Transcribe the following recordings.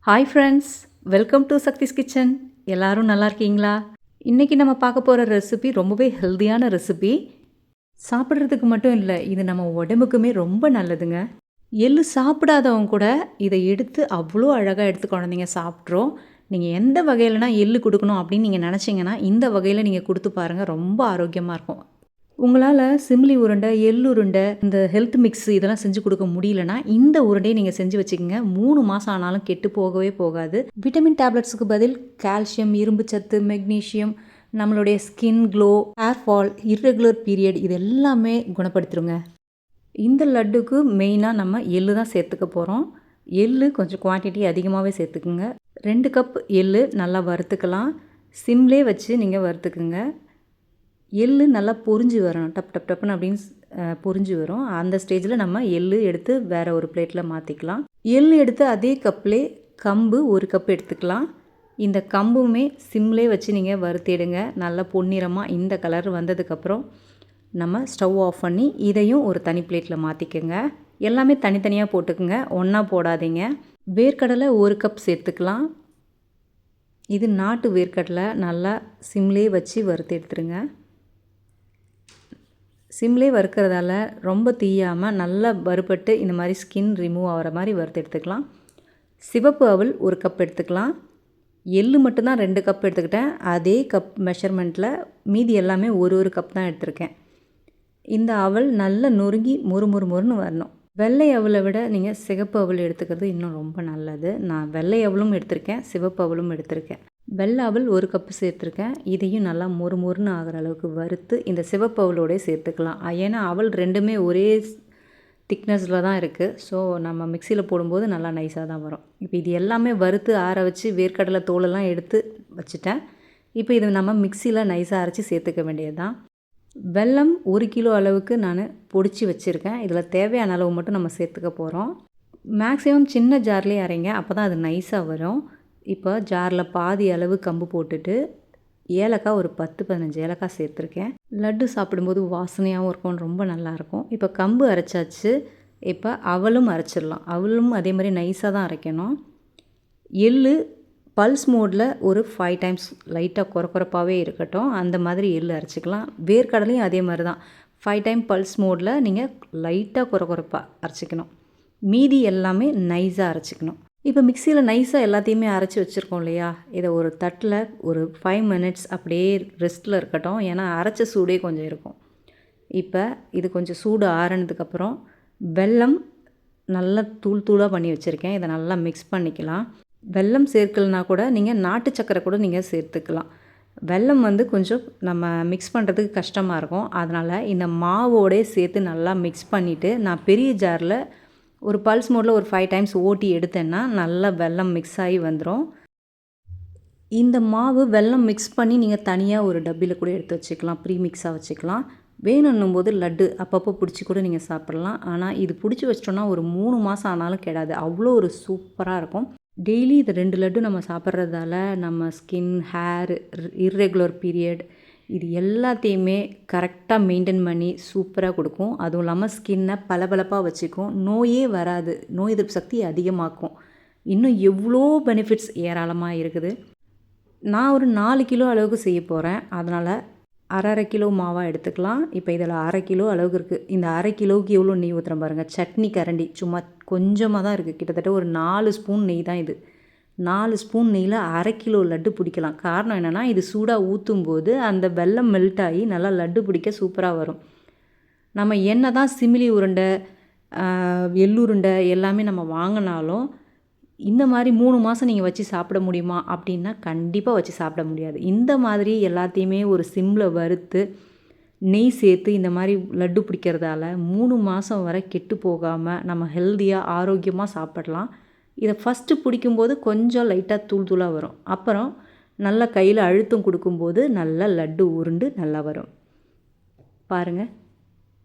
Hi friends, welcome to Sakthi's kitchen. எல்லாரும் நல்லா இருக்கீங்களா? இன்றைக்கி நம்ம பார்க்க போகிற ரெசிபி ரொம்பவே ஹெல்த்தியான ரெசிபி. சாப்பிட்றதுக்கு மட்டும் இல்லை, இது நம்ம உடம்புக்குமே ரொம்ப நல்லதுங்க. எள்ளு சாப்பிடாதவங்க கூட இதை எடுத்து அவ்வளோ அழகாக எடுத்து குழந்தைங்க சாப்பிட்றோம். நீங்கள் எந்த வகையிலனா எள்ளு கொடுக்கணும் அப்படின்னு நீங்கள் நினச்சிங்கன்னா இந்த வகையில் நீங்கள் கொடுத்து பாருங்கள், ரொம்ப ஆரோக்கியமாக இருக்கும். உங்களால் சிம்லி உருண்டை, எள் உருண்டை, இந்த ஹெல்த் மிக்ஸ் இதெல்லாம் செஞ்சு கொடுக்க முடியலனா இந்த உருண்டையை நீங்கள் செஞ்சு வச்சுக்கோங்க. 3 மாதம் ஆனாலும் கெட்டு போகவே போகாது. விட்டமின் டேப்லெட்ஸுக்கு பதில் கால்சியம், இரும்பு சத்து, மெக்னீஷியம், நம்மளுடைய skin glow, hair fall, irregular period இது எல்லாமே குணப்படுத்திடுங்க. இந்த லட்டுக்கு மெயினாக நம்ம எள்ளு தான் சேர்த்துக்க போகிறோம். எள்ளு கொஞ்சம் குவான்டிட்டி அதிகமாகவே சேர்த்துக்குங்க. 2 கப் எள்ளு நல்லா வறுத்துக்கலாம். சிம்லே வச்சு நீங்கள் வறுத்துக்குங்க. எள்ளு நல்லா பொரிஞ்சு வரணும், டப் டப் டப்புன்னு அப்படின்னு பொரிஞ்சு வரும். அந்த ஸ்டேஜில் நம்ம எள்ளு எடுத்து வேறு ஒரு பிளேட்டில் மாற்றிக்கலாம். எள்ளு எடுத்து அதே கப்லே கம்பு 1 கப் எடுத்துக்கலாம். இந்த கம்புமே சிம்லே வச்சு நீங்கள் வறுத்திடுங்க. நல்லா பொன்னிறமாக இந்த கலர் வந்ததுக்கப்புறம் நம்ம ஸ்டவ் ஆஃப் பண்ணி இதையும் ஒரு தனி பிளேட்டில் மாற்றிக்கோங்க. எல்லாமே தனித்தனியாக போட்டுக்குங்க, ஒன்றா போடாதீங்க. வேர்க்கடலை 1 கப் சேர்த்துக்கலாம். இது நாட்டு வேர்க்கடலை. நல்லா சிம்லே வச்சு வறுத்து எடுத்துருங்க. சிம்லே வறுக்கிறதால ரொம்ப தீயாமல் நல்லா வறுபட்டு இந்த மாதிரி ஸ்கின் ரிமூவ் ஆகிற மாதிரி வறுத்து எடுத்துக்கலாம். சிவப்பு அவல் 1 கப் எடுத்துக்கலாம். எள்ளு மட்டும்தான் 2 கப் எடுத்துக்கிட்டேன். அதே கப் மெஷர்மெண்ட்டில் மீதி எல்லாமே ஒரு கப் தான் எடுத்திருக்கேன். இந்த அவல் நல்லா நொறுங்கி மொறுன்னு வரணும். வெள்ளை அவலை விட நீங்கள் சிவப்பு அவல் எடுத்துக்கிறது இன்னும் ரொம்ப நல்லது. நான் வெள்ளை அவலும் எடுத்திருக்கேன், சிவப்பு அவலும் எடுத்திருக்கேன். வெள்ளை அவல் 1 கப்பு சேர்த்துருக்கேன். இதையும் நல்லா மொறுன்னு ஆகிற அளவுக்கு வறுத்து இந்த சிவப்பு அவலோடய சேர்த்துக்கலாம். ஏன்னா அவல் ரெண்டுமே ஒரே திக்னஸில் தான் இருக்குது. ஸோ நம்ம மிக்சியில் போடும்போது நல்லா நைஸாக தான் வரும். இப்போ இது எல்லாமே வறுத்து ஆற வச்சு வேர்க்கடலை தோலெல்லாம் எடுத்து வச்சுட்டேன். இப்போ இதை நம்ம மிக்சியில் நைஸாக அரைச்சி சேர்த்துக்க வேண்டியது தான். வெல்லம் 1 கிலோ அளவுக்கு நான் பொடிச்சு வச்சுருக்கேன். இதில் தேவையான அளவு மட்டும் நம்ம சேர்த்துக்க போகிறோம். மேக்ஸிமம் சின்ன ஜார்லேயே அரைங்க, அப்போ தான் அது நைஸாக வரும். இப்போ ஜாரில் பாதி அளவு கம்பு போட்டுட்டு ஏலக்காய் ஒரு 10-15 ஏலக்காய் சேர்த்துருக்கேன். லட்டு சாப்பிடும்போது வாசனையாகவும் இருக்கும், ரொம்ப நல்லாயிருக்கும். இப்போ கம்பு அரைச்சாச்சு. இப்போ அவலும் அரைச்சிடலாம். அவலும் அதே மாதிரி நைஸாக தான் அரைக்கணும். எள்ளு பல்ஸ் மோடில் ஒரு 5 டைம்ஸ் லைட்டாக குறப்பாகவே இருக்கட்டும், அந்த மாதிரி எள்ளு அரைச்சிக்கலாம். வேர்க்கடலையும் அதே மாதிரி தான் 5 டைம் பல்ஸ் மோடில் நீங்கள் லைட்டாக குறப்பாக அரைச்சிக்கணும். மீதி எல்லாமே நைஸாக அரைச்சிக்கணும். இப்போ மிக்சியில் நைஸாக எல்லாத்தையுமே அரைச்சி வச்சுருக்கோம் இல்லையா, இதை ஒரு தட்டில் ஒரு 5 மினிட்ஸ் அப்படியே ரெஸ்ட்டில் இருக்கட்டும். ஏன்னா அரைச்ச சூடே கொஞ்சம் இருக்கும். இப்போ இது கொஞ்சம் சூடு ஆறுனதுக்கப்புறம் வெல்லம் நல்லா தூளாக பண்ணி வச்சுருக்கேன். இதை நல்லா மிக்ஸ் பண்ணிக்கலாம். வெல்லம் சேர்க்கலனா கூட நீங்கள் நாட்டு சக்கரை கூட நீங்கள் சேர்த்துக்கலாம். வெல்லம் கொஞ்சம் நம்ம மிக்ஸ் பண்ணுறதுக்கு கஷ்டமாக இருக்கும். அதனால் இந்த மாவோடே சேர்த்து நல்லா மிக்ஸ் பண்ணிவிட்டு நான் பெரிய ஜாரில் ஒரு பல்ஸ் மோடில் ஒரு 5 டைம்ஸ் ஓட்டி எடுத்தேன்னா நல்லா வெல்லம் மிக்ஸ் ஆகி வந்துடும். இந்த மாவு வெல்லம் மிக்ஸ் பண்ணி நீங்கள் தனியாக ஒரு டப்பியில் கூட எடுத்து வச்சுக்கலாம், ப்ரீ மிக்ஸாக வச்சுக்கலாம். வேணுன்னும் போது லட்டு அப்பப்போ பிடிச்சி கூட நீங்கள் சாப்பிட்லாம். ஆனால் இது பிடிச்சி வச்சிட்டோன்னா ஒரு 3 மாதம் ஆனாலும் கெடாது, அவ்வளோ ஒரு சூப்பராக இருக்கும். டெய்லி இது 2 லட்டு நம்ம சாப்பிட்றதால நம்ம ஸ்கின், ஹேர், இர்ரெகுலர் பீரியட் இது எல்லாத்தையுமே கரெக்டாக மெயின்டைன் பண்ணி சூப்பராக கொடுக்கும். அதுவும் இல்லாமல் ஸ்கின்னை பளபளப்பாக வச்சுக்கும், நோயே வராது, நோய் எதிர்ப்பு சக்தி அதிகமாக்கும். இன்னும் எவ்வளோ பெனிஃபிட்ஸ் ஏராளமாக இருக்குது. நான் ஒரு 4 கிலோ அளவுக்கு செய்ய போகிறேன். அதனால் அரை கிலோ மாவாக எடுத்துக்கலாம். இப்போ இதில் 1/2 கிலோ அளவுக்கு இருக்குது. இந்த 1/2 கிலோவுக்கு எவ்வளோ நெய் ஊற்றுறேன் பாருங்கள். சட்னி கரண்டி சும்மா கொஞ்சமாக தான் இருக்குது, கிட்டத்தட்ட ஒரு 4 ஸ்பூன் நெய் தான் இது. 4 ஸ்பூன் நெய்யில் 1/2 கிலோ லட்டு பிடிக்கலாம். காரணம் என்னென்னா இது சூடாக ஊற்றும்போது அந்த வெல்லம் மெல்ட் ஆகி நல்லா லட்டு பிடிக்க சூப்பராக வரும். நம்ம என்ன தான் சிமிலி உருண்டை, எள்ளுருண்டை எல்லாமே நம்ம வாங்கினாலும் இந்த மாதிரி 3 மாதம் நீங்கள் வச்சு சாப்பிட முடியுமா அப்படின்னா கண்டிப்பாக வச்சு சாப்பிட முடியாது. இந்த மாதிரி எல்லாத்தையுமே ஒரு சிம்மில் வறுத்து நெய் சேர்த்து இந்த மாதிரி லட்டு பிடிக்கிறதால 3 மாதம் வரை கெட்டு போகாமல் நம்ம ஹெல்த்தியாக ஆரோக்கியமாக சாப்பிடலாம். இதை ஃபஸ்ட்டு பிடிக்கும்போது கொஞ்சம் லைட்டாக தூளாக வரும். அப்புறம் நல்லா கையில் அழுத்தம் கொடுக்கும்போது நல்லா லட்டு உருண்டு நல்லா வரும். பாருங்கள்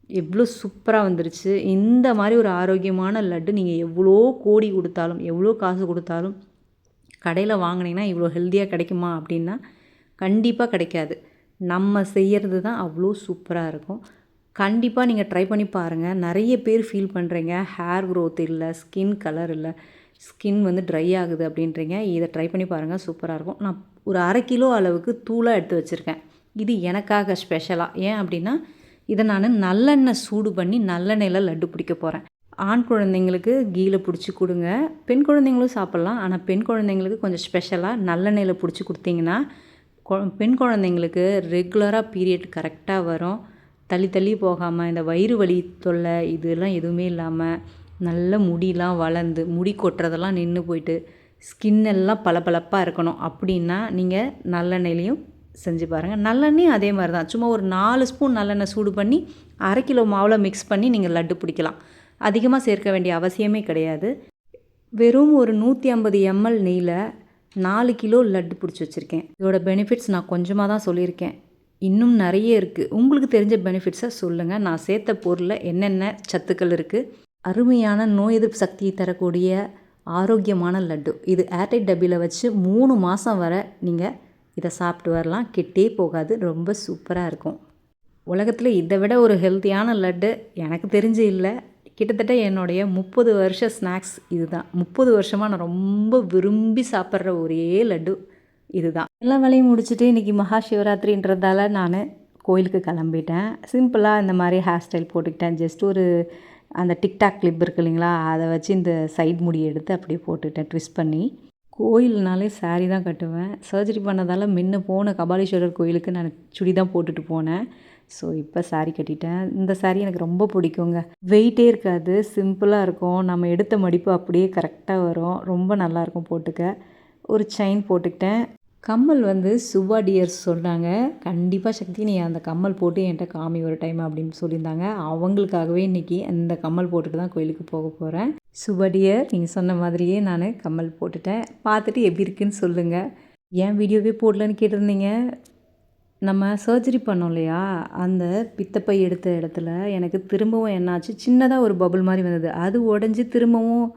எவ்வளோ சூப்பராக வந்துருச்சு. இந்த மாதிரி ஒரு ஆரோக்கியமான லட்டு நீங்கள் எவ்வளோ கோடி கொடுத்தாலும், எவ்வளோ காசு கொடுத்தாலும் கடையில் வாங்கினீங்கன்னா இவ்வளோ ஹெல்த்தியாக கிடைக்குமா அப்படின்னா கண்டிப்பாக கிடைக்காது. நம்ம செய்கிறது தான் அவ்வளோ சூப்பராக இருக்கும். கண்டிப்பாக நீங்கள் ட்ரை பண்ணி பாருங்கள். நிறைய பேர் ஃபீல் பண்ணுறீங்க ஹேர் க்ரோத் இல்லை, ஸ்கின் கலர் இல்லை, ஸ்கின் வந்து ட்ரை ஆகுது அப்படின்றீங்க. இதை ட்ரை பண்ணி பாருங்கள், சூப்பராக இருக்கும். நான் ஒரு 1/2 கிலோ அளவுக்கு தூளாக எடுத்து வச்சுருக்கேன். இது எனக்காக ஸ்பெஷலாக. ஏன் அப்படின்னா, இதை நான் நல்லெண்ணெய் சூடு பண்ணி நல்லெண்ணெயில் லட்டு பிடிக்க போகிறேன். ஆண் குழந்தைங்களுக்கு கீழ பிடிச்சி கொடுங்க, பெண் குழந்தைங்களும் சாப்பிட்லாம். ஆனால் பெண் குழந்தைங்களுக்கு கொஞ்சம் ஸ்பெஷலாக நல்லெண்ணெயில் பிடிச்சி கொடுத்தீங்கன்னா பெண் குழந்தைங்களுக்கு ரெகுலராக பீரியட் கரெக்டாக வரும். தள்ளி தள்ளி போகாமல், இந்த வயிறு வலி தொல்லை இதெல்லாம் எதுவுமே இல்லாமல், நல்ல முடியெலாம் வளர்ந்து முடி கொட்டுறதெல்லாம் நின்று போயிட்டு ஸ்கின்னெல்லாம் பளபளப்பாக இருக்கணும் அப்படின்னா நீங்கள் நல்லெண்ணெயிலையும் செஞ்சு பாருங்கள். நல்லெண்ணெயும் அதே மாதிரி தான். சும்மா ஒரு 4 ஸ்பூன் நல்லெண்ணெய் சூடு பண்ணி 1/2 கிலோ மாவில் மிக்ஸ் பண்ணி நீங்கள் லட்டு பிடிக்கலாம். அதிகமாக சேர்க்க வேண்டிய அவசியமே கிடையாது. வெறும் ஒரு 150 ml நெய்யில் 4 கிலோ லட்டு பிடிச்சி வச்சுருக்கேன். இதோட பெனிஃபிட்ஸ் நான் கொஞ்சமாக தான் சொல்லியிருக்கேன். இன்னும் நிறைய இருக்குது. உங்களுக்கு தெரிஞ்ச பெனிஃபிட்ஸை சொல்லுங்கள். நான் சேர்த்த பொருளில் என்னென்ன சத்துக்கள் இருக்குது. அருமையான நோய் எதிர்ப்பு சக்தியை தரக்கூடிய ஆரோக்கியமான லட்டு. இது ஏர்டைட் டப்பியில் வச்சு 3 மாதம் வரை நீங்கள் இதை சாப்பிட்டு வரலாம். கெட்டே போகாது. ரொம்ப சூப்பராக இருக்கும். உலகத்தில் இதை விட ஒரு ஹெல்த்தியான லட்டு எனக்கு தெரிஞ்சு இல்லை. கிட்டத்தட்ட என்னுடைய 30 வருஷ ஸ்நாக்ஸ் இது தான். 30 வருஷமாக நான் ரொம்ப விரும்பி சாப்பிட்ற ஒரே லட்டு இது தான். எல்லா வேலையும் முடிச்சுட்டு இன்றைக்கி மகா சிவராத்திரின்றதால நான் கோயிலுக்கு கிளம்பிட்டேன். சிம்பிளாக இந்த மாதிரி ஹேர் ஸ்டைல் போட்டுக்கிட்டேன். ஜஸ்ட் ஒரு அந்த டிக்டாக் கிளிப் இருக்குது இல்லைங்களா, அதை வச்சு இந்த சைட் முடி எடுத்து அப்படியே போட்டுக்கிட்டேன் ட்விஸ்ட் பண்ணி. கோயில்னாலே சாரீ தான் கட்டுவேன். சர்ஜரி பண்ணதால் முன்ன போன கபாலீஸ்வரர் கோயிலுக்கு நான் சுடி தான் போட்டுட்டு போனேன். ஸோ இப்போ சாரீ கட்டிட்டேன். இந்த சாரீ எனக்கு ரொம்ப பிடிக்குங்க. வெயிட்டே இருக்காது, சிம்பிளாக இருக்கும். நம்ம எடுத்த மடிப்பு அப்படியே கரெக்டாக வரும். ரொம்ப நல்லாயிருக்கும் போட்டுக்க. ஒரு செயின் போட்டுக்கிட்டேன். கம்மல் வந்து சுபா டியர்ஸ் சொன்னாங்க, கண்டிப்பாக சக்தி நீ அந்த கம்மல் போட்டு என்கிட்ட காமி ஒரு டைம் அப்படின்னு சொல்லியிருந்தாங்க. அவங்களுக்காகவே இன்றைக்கி அந்த கம்மல் போட்டுட்டு தான் கோயிலுக்கு போக போகிறேன். சுபா டியர், நீங்கள் சொன்ன மாதிரியே நான் கம்மல் போட்டுட்டேன். பார்த்துட்டு எப்படி இருக்குன்னு சொல்லுங்கள். ஏன் வீடியோவே போடலன்னு கேட்டிருந்தீங்க. நம்ம சர்ஜரி பண்ணோம் இல்லையா, அந்த பித்தப்பை எடுத்த இடத்துல எனக்கு திரும்பவும் என்னாச்சு, சின்னதாக ஒரு பபுள் மாதிரி வந்தது. அது உடஞ்சி திரும்பவும்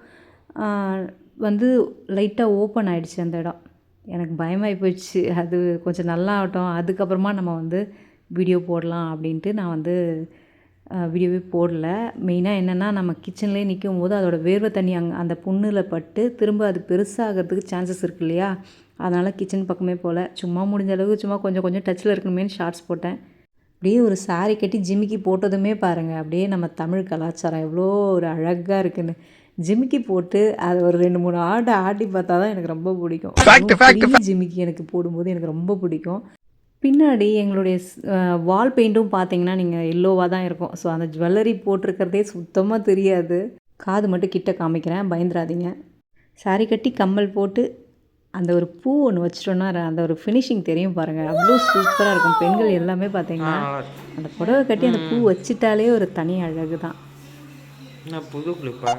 வந்து லைட்டாக ஓப்பன் ஆகிடுச்சு அந்த இடம். எனக்கு பயமாகி போயிடுச்சு. அது கொஞ்சம் நல்லா ஆகட்டும், அதுக்கப்புறமா நம்ம வந்து வீடியோ போடலாம் அப்படின்ட்டு நான் வந்து வீடியோவே போடல. மெயினாக என்னென்னா, நம்ம கிச்சன்லேயே நிற்கும் போது அதோட வேர்வை தண்ணி அந்த புண்ணில் பட்டு திரும்ப அது பெருசாகிறதுக்கு சான்சஸ் இருக்குது இல்லையா. அதனால் கிச்சன் பக்கமே போகல. சும்மா முடிஞ்ச அளவுக்கு சும்மா கொஞ்சம் கொஞ்சம் டச்சில் இருக்கணுமேனு ஷார்ட்ஸ் போட்டேன். அப்படியே ஒரு சாரீ கட்டி ஜிமிக்கி போட்டதுமே பாருங்கள், அப்படியே நம்ம தமிழ் கலாச்சாரம் எவ்வளோ ஒரு அழகாக இருக்குன்னு. ஜிமிக்கி போட்டு அதை ஒரு 2-3 ஆடி பார்த்தா தான் எனக்கு ரொம்ப பிடிக்கும். ஜிமிக்கி எனக்கு போடும்போது எனக்கு ரொம்ப பிடிக்கும். பின்னாடி எங்களுடைய வால் பெயிண்ட்டும் பார்த்தீங்கன்னா நீங்கள் எல்லோவாக தான் இருக்கும். ஸோ அந்த ஜுவல்லரி போட்டிருக்கிறதே சுத்தமாக தெரியாது. காது மட்டும் கிட்ட காமிக்கிறேன், பயந்துடாதீங்க. சாரீ கட்டி கம்மல் போட்டு அந்த ஒரு பூ ஒன்று வச்சிட்டோன்னா அந்த ஒரு ஃபினிஷிங் தெரியும் பாருங்கள், அவ்வளோ சூப்பராக இருக்கும். பெண்கள் எல்லாமே பார்த்தீங்கன்னா அந்த புடவை கட்டி அந்த பூ வச்சிட்டாலே ஒரு தனி அழகு தான். புது கிளிப்பா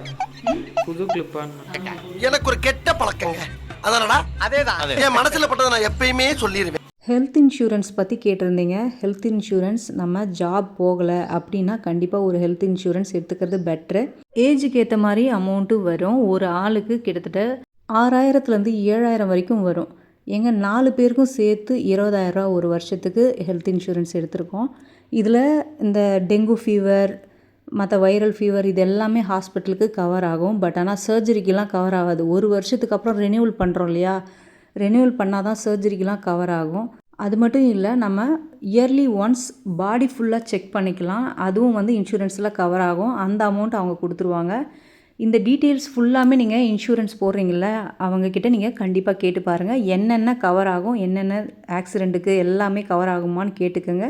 எனக்கு ஒரு கெட்ட பழக்கங்க. அதனால அதேதான் என் மனசுல பட்டதை நான் எப்பயுமே சொல்லிடுவேன். ஹெல்த் இன்சூரன்ஸ் பற்றி கேட்டிருந்தீங்க. ஹெல்த் இன்சூரன்ஸ் நம்ம ஜாப் போகலை அப்படின்னா கண்டிப்பாக ஒரு ஹெல்த் இன்சூரன்ஸ் எடுத்துக்கிறது பெட்ரு. ஏஜுக்கு ஏற்ற மாதிரி அமௌண்ட்டு வரும். ஒரு ஆளுக்கு கிட்டத்தட்ட 6000லேருந்து 7000 வரைக்கும் வரும். எங்கள் 4 பேருக்கும் சேர்த்து 20,000 ஒரு வருஷத்துக்கு ஹெல்த் இன்சூரன்ஸ் எடுத்திருக்கோம். இதில் இந்த டெங்கு ஃபீவர், மற்ற வைரல் ஃபீவர் இது எல்லாமே ஹாஸ்பிட்டலுக்கு கவர் ஆகும். பட் ஆனால் சர்ஜரிக்கெலாம் கவர் ஆகாது. ஒரு வருஷத்துக்கு அப்புறம் ரெனியூவல் பண்ணுறோம் இல்லையா, ரெனியூவல் பண்ணால் தான் சர்ஜரிக்கெலாம் கவர் ஆகும். அது மட்டும் இல்லை, நம்ம இயர்லி ஒன்ஸ் பாடி ஃபுல்லாக செக் பண்ணிக்கலாம். அதுவும் வந்து இன்சூரன்ஸில் கவர் ஆகும். அந்த அமௌண்ட் அவங்க கொடுத்துருவாங்க. இந்த டீட்டெயில்ஸ் ஃபுல்லாமே நீங்கள் இன்சூரன்ஸ் போடுறீங்கள அவங்கக்கிட்ட நீங்கள் கண்டிப்பாக கேட்டு பாருங்கள். என்னென்ன கவர் ஆகும், என்னென்ன ஆக்சிடெண்ட்டுக்கு எல்லாமே கவர் ஆகுமான்னு கேட்டுக்கோங்க.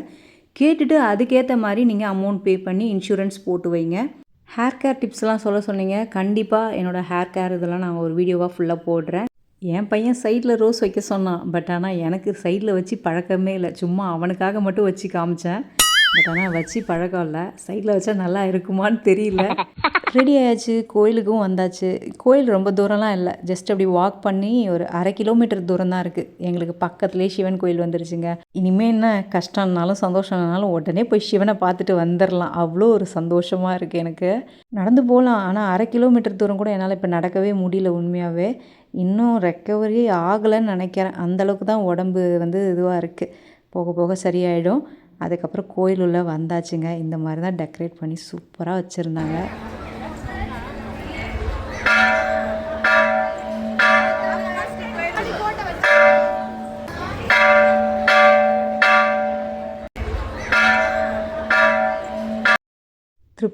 கேட்டுட்டு அதுக்கேற்ற மாதிரி நீங்கள் அமௌண்ட் பே பண்ணி இன்சூரன்ஸ் போட்டு வைங்க. ஹேர் கேர் டிப்ஸ்லாம் சொன்னீங்க. கண்டிப்பாக என்னோடய ஹேர் கேர் இதெல்லாம் நான் ஒரு வீடியோவாக ஃபுல்லாக போடுறேன். என் பையன் சைடில் ரோஸ் வைக்க சொன்னான். பட் ஆனால் எனக்கு சைடில் வச்சு பழக்கமே இல்லை. சும்மா அவனுக்காக மட்டும் வச்சு காமிச்சேன். பட் ஆனால் வச்சு பழக்கம் இல்லை. சைடில் வச்சா நல்லா இருக்குமான்னு தெரியல. ரெடி ஆயாச்சு, கோயிலுக்கும் வந்தாச்சு. கோயில் ரொம்ப தூரம்லாம் இல்லை, ஜஸ்ட் அப்படி வாக் பண்ணி ஒரு 1/2 கிலோமீட்டர் தூரம் தான் இருக்குது. எங்களுக்கு பக்கத்துலேயே சிவன் கோயில் வந்துருச்சுங்க. இனிமேல் என்ன கஷ்டம்னாலும் சந்தோஷம்னாலும் உடனே போய் சிவனை பார்த்துட்டு வந்துடலாம். அவ்வளோ ஒரு சந்தோஷமாக இருக்குது எனக்கு. நடந்து போகலாம், ஆனால் 1/2 கிலோமீட்டர் தூரம் கூட என்னால் இப்போ நடக்கவே முடியல. உண்மையாகவே இன்னும் ரெக்கவரி ஆகலைன்னு நினைக்கிறேன். அந்தளவுக்கு தான் உடம்பு வந்து இதுவாக இருக்குது. போக போக சரியாயிடும். அதுக்கப்புறம் கோயில் உள்ள வந்தாச்சுங்க. இந்த மாதிரி தான் டெக்கரேட் பண்ணி சூப்பராக வச்சுருந்தாங்க.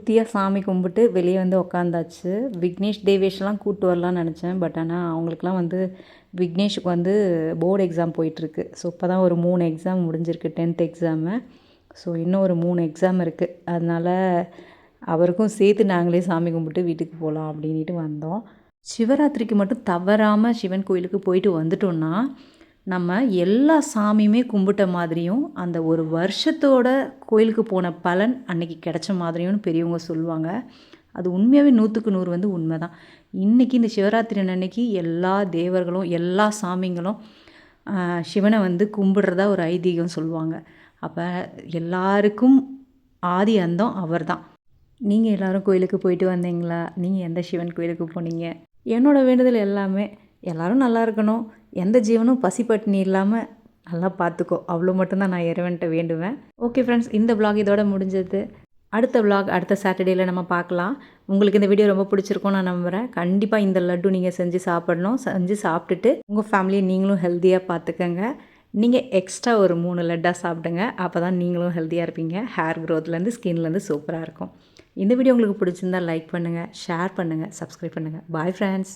திருப்தியாக சாமி கும்பிட்டு வெளியே வந்து உக்காந்தாச்சு. விக்னேஷ் தேவேஷ்லாம் கூப்பிட்டு வரலான்னு நினச்சேன். பட் ஆனால் அவங்களுக்குலாம் வந்து விக்னேஷுக்கு வந்து போர்டு எக்ஸாம் போயிட்டுருக்கு. ஸோ இப்போ தான் ஒரு 3 எக்ஸாம் முடிஞ்சிருக்கு, 10th எக்ஸாமு. ஸோ இன்னும் ஒரு 3 எக்ஸாம் இருக்குது. அதனால் அவருக்கும் சேர்த்து நாங்களே சாமி கும்பிட்டு வீட்டுக்கு போகலாம் அப்படின்ட்டு வந்தோம். சிவராத்திரிக்கு மட்டும் தவறாமல் சிவன் கோயிலுக்கு போயிட்டு வந்துட்டோன்னா நம்ம எல்லா சாமியுமே கும்பிட்ட மாதிரியும் அந்த ஒரு வருஷத்தோட கோயிலுக்கு போன பலன் அன்னைக்கு கிடைச்ச மாதிரியும்னு பெரியவங்க சொல்லுவாங்க. அது உண்மையாகவே 100க்கு 100 வந்து உண்மை தான். இன்றைக்கி இந்த சிவராத்திரி அன்னைக்கு எல்லா தேவர்களும் எல்லா சாமிங்களும் சிவனை வந்து கும்பிடுறதா ஒரு ஐதீகம் சொல்லுவாங்க. அப்போ எல்லாருக்கும் ஆதி அந்தம் அவர் தான். நீங்கள் எல்லோரும் கோயிலுக்கு போயிட்டு வந்தீங்களா? நீங்கள் எந்த சிவன் கோயிலுக்கு போனீங்க? என்னோடய வேண்டுதல் எல்லாமே எல்லோரும் நல்லா இருக்கணும், எந்த ஜீவனும் பசி பட்டினி இல்லாமல் நல்லா பார்த்துக்கோ, அவ்வளோ மட்டும்தான் நான் இறைவன்கிட்ட வேண்டுவேன். ஓகே ஃப்ரெண்ட்ஸ், இந்த vlog இதோட முடிஞ்சது. அடுத்த vlog அடுத்த சாட்டர்டேயில் நம்ம பார்க்கலாம். உங்களுக்கு இந்த வீடியோ ரொம்ப பிடிச்சிருக்கும் நான் நம்புகிறேன். கண்டிப்பாக இந்த லட்டு நீங்கள் செஞ்சு சாப்பிடணும். செஞ்சு சாப்பிட்டுட்டு உங்கள் ஃபேமிலியை நீங்களும் ஹெல்த்தியாக பார்த்துக்கங்க. நீங்கள் எக்ஸ்ட்ரா ஒரு 3 லட்டாக சாப்பிடுங்க. அப்போ தான் நீங்களும் ஹெல்த்தியாக இருப்பீங்க. ஹேர் க்ரோத்லேருந்து ஸ்கின்லேருந்து சூப்பராக இருக்கும். இந்த வீடியோ உங்களுக்கு பிடிச்சிருந்தால் லைக் பண்ணுங்கள், ஷேர் பண்ணுங்கள், சப்ஸ்கிரைப் பண்ணுங்கள். Bye friends.